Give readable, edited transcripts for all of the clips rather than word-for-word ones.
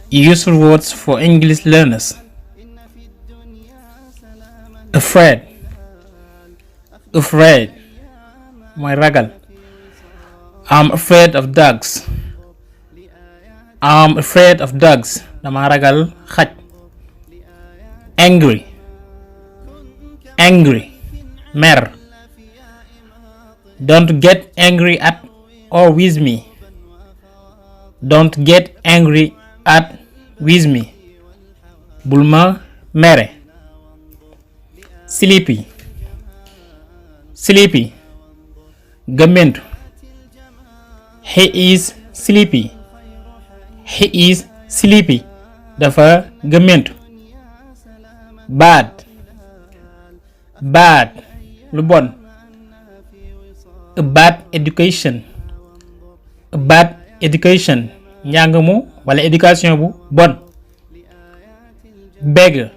Useful words for English learners. Afraid. Afraid. mooy ragal. I'm afraid of dogs. I'm afraid of dogs. dama ragal xaj. Angry. Angry. mer. Don't get angry at or with me. Don't get angry at with me. bul ma mere. Sleepy. Sleepy. gëmmentu. He is sleepy. He is sleepy. dafa gëmmentu. Bad. Bad. lu bon. A bad education. A bad education. njàng mu wala éducation bu bon. Beggar.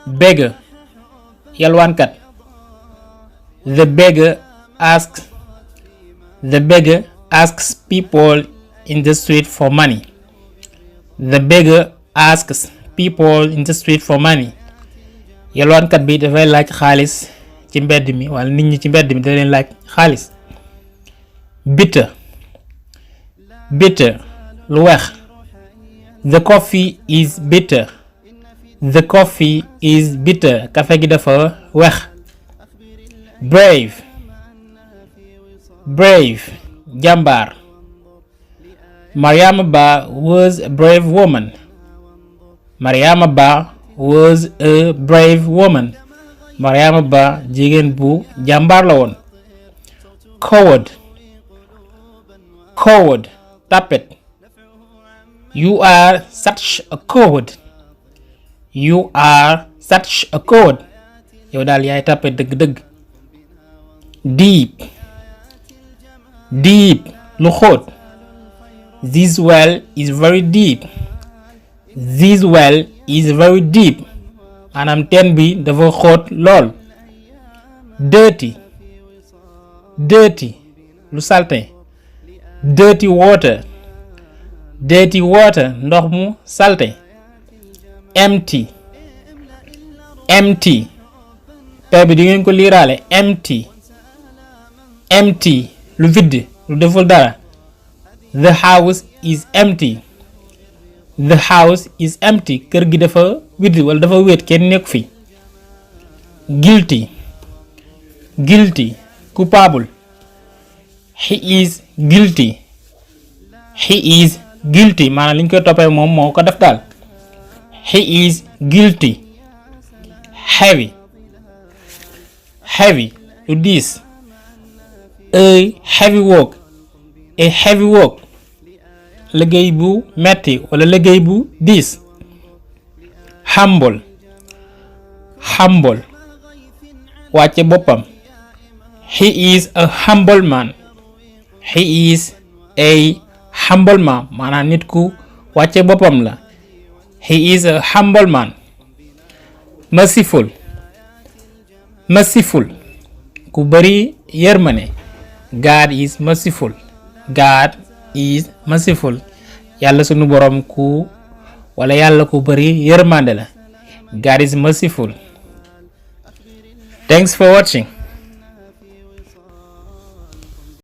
Beggar. yalwaankat. The beggar asks people in the street for money. The beggar asks people in the street for money. yalwaankat bi dafay laaj xaalis ci mbedd mi wala nit ñi ci mbedd mi da leen laaj xaalis. Bitter. Bitter. lu weex. The coffee is bitter. The coffee is bitter. Café gi dafa weex. Brave. Brave. jàmbaar. Mariama Ba was a brave woman. Mariama Ba was a brave woman. Mariama Ba jigéen bu jàmbaar la woon. Coward. Coward. Tapet. You are such a coward. You are such a coward. yow daal yaay tapet dëgg-dëgg. Deep. Deep. lu xóot. This well is very deep. This well is very deep. maanaam teen bi dafa xóot lool. Dirty. Dirty. lu salte. Dirty water. Dirty water. ndox mu salte. Empty. Empty. per bi di ngeen ko liiraale. Empty. Empty. lu vide. lu deful dara. The house is empty. The house is empty. kër gi dafa vide wala dafa wéet kenn nekk fi. Guilty. Guilty. Coupable. He is guilty. He is guilty. maanaam li ñu koy toppee moom moo ko def daal. He is guilty. Heavy. Heavy. lu diis. A heavy work. A heavy work. liggéey bu metti wala liggéey bu diis. Humble. Humble. wàcce boppam. He is a humble man. He is a humble man. maanaam nit ku wàcce boppam la. He is a humble man. Merciful. Merciful. ku bari yërmande. God is merciful. God is merciful. yàlla sunu borom ku wala yàlla ku bari yërmande la. God is merciful. Thanks for watching.